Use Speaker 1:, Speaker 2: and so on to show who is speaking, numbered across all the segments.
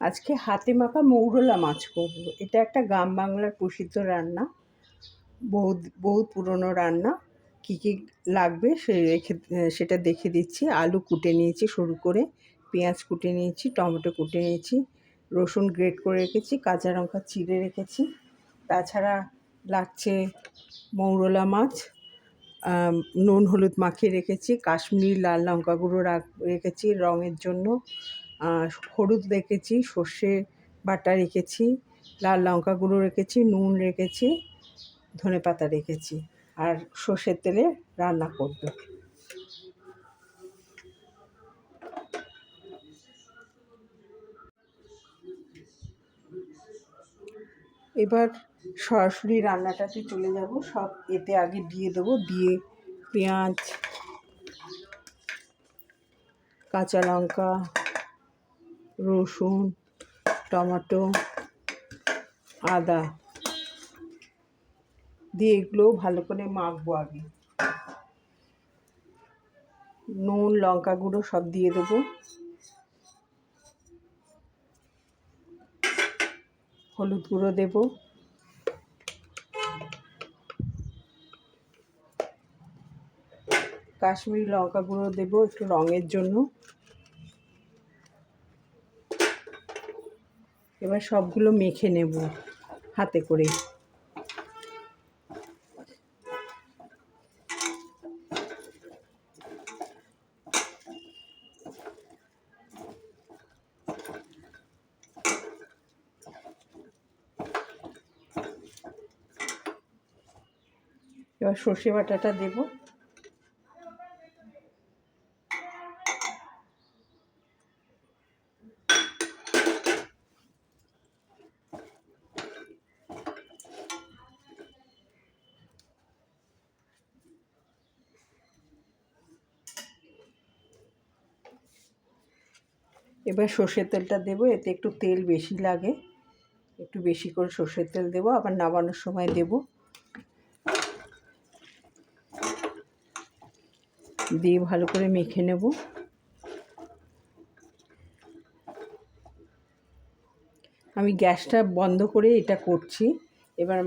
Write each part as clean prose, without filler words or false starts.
Speaker 1: আজকে হাতে মাখা মৌরলা মাছ করব। এটা একটা গ্রাম বাংলার প্রসিদ্ধ রান্না, বহুত পুরনো রান্না। কী কী লাগবে সেটা দেখে দিচ্ছি। আলু কুটে নিয়েছি সরু করে, পেঁয়াজ কুটে নিয়েছি, টমেটো কুটে নিয়েছি, রসুন গ্রেট করে রেখেছি, কাঁচা লঙ্কা চিড়ে রেখেছি। তাছাড়া লাগছে মৌরলা মাছ, নুন হলুদ মাখিয়ে রেখেছি, কাশ্মীরি লাল লঙ্কা গুঁড়ো রেখেছি রঙের জন্য, হলুদ রেখেছি, সর্ষে বাটা রেখেছি, লাল লঙ্কা গুঁড়ো রেখেছি, নুন রেখেছি, ধনেপাতা রেখেছি, আর সর্ষের তেলে রান্না করব। এবার সরাসরি রান্নাটাতে চলে যাব। সব এতে আগে দিয়ে দেবো, দিয়ে পেঁয়াজ, কাঁচা লঙ্কা, রসুন, টমেটো, আদা দিয়ে এগুলো ভালো করে মাখবো। আগে নুন লঙ্কা গুঁড়ো সব দিয়ে দেবো, হলুদ গুঁড়ো দেব, কাশ্মীরি লঙ্কা গুঁড়ো দেবো একটু রঙের জন্য। এবার সবগুলো মেখে নেব হাতে করে। এবার সর্ষে বাটাটা দেব, এবার সর্ষের তেলটা দেবো। এতে একটু তেল বেশি লাগে, একটু বেশি করে সর্ষের তেল দেবো, আবার নামানোর সময় দেব। দিয়ে ভালো করে মেখে নেব। আমি গ্যাসটা বন্ধ করে এটা করছি। এবার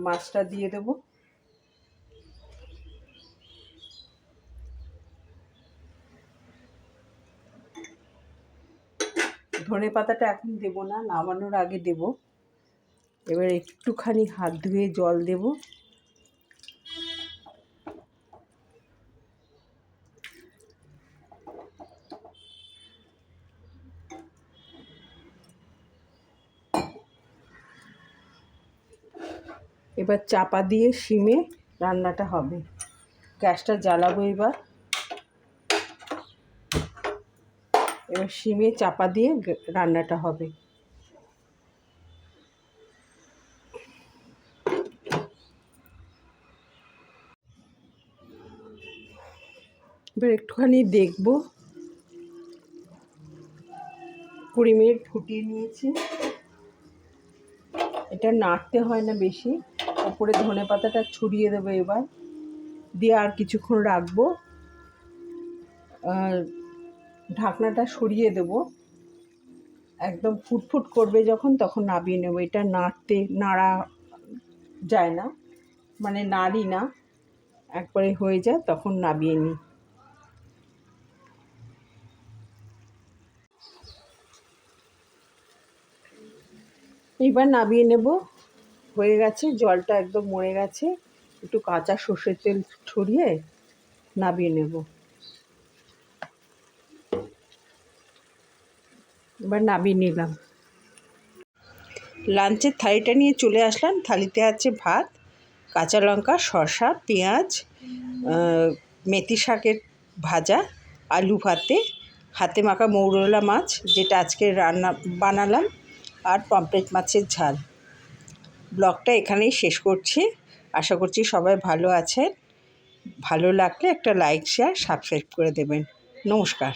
Speaker 1: মাছটা দিয়ে দেব। ধনেপাতাটা এখন দেব না, নামানোর আগে দেব। এবার একটুখানি হাত ধুয়ে জল দেব। এবার চাপা দিয়ে সিমে রান্নাটা হবে। গ্যাসটা জ্বালাবো। এবার সিমে চাপা দিয়ে রান্নাটা হবে। এবার একটুখানি দেখবো। 20 মিনিট ফুটিয়ে নিয়েছি। এটা নাড়তে হয় না বেশি। ওপরে ধনেপাতাটা ছড়িয়ে দেবো এবার, দিয়ে আর কিছুক্ষণ রাখবো। ঢাকনাটা সরিয়ে দেব। একদম ফুটফুট করবে যখন, তখন নামিয়ে নেব। এটা নাড়া যায় না, মানে নাড়ি না, একবারে হয়ে যায় তখন নামিয়ে নিই। এবার নামিয়ে নেব। হয়ে গেছে, জলটা একদম মরে গেছে। একটু কাঁচা সর্ষের তেল ছড়িয়ে নামিয়ে নেব। এবার নামিয়ে নিলাম। লাঞ্চের থালিটা নিয়ে চলে আসলাম। থালিতে আছে ভাত, কাঁচা লঙ্কা, শসা, পেঁয়াজ, মেথি শাকের ভাজা, আলু ভাতে, হাতে মাখা মৌরলা মাছ যেটা আজকে বানালাম, আর পমফ্রেট মাছের ঝাল। ব্লগটা এখানেই শেষ করছি। আশা করছি সবাই ভালো আছেন। ভালো লাগলে একটা লাইক, শেয়ার, সাবস্ক্রাইব করে দেবেন। নমস্কার।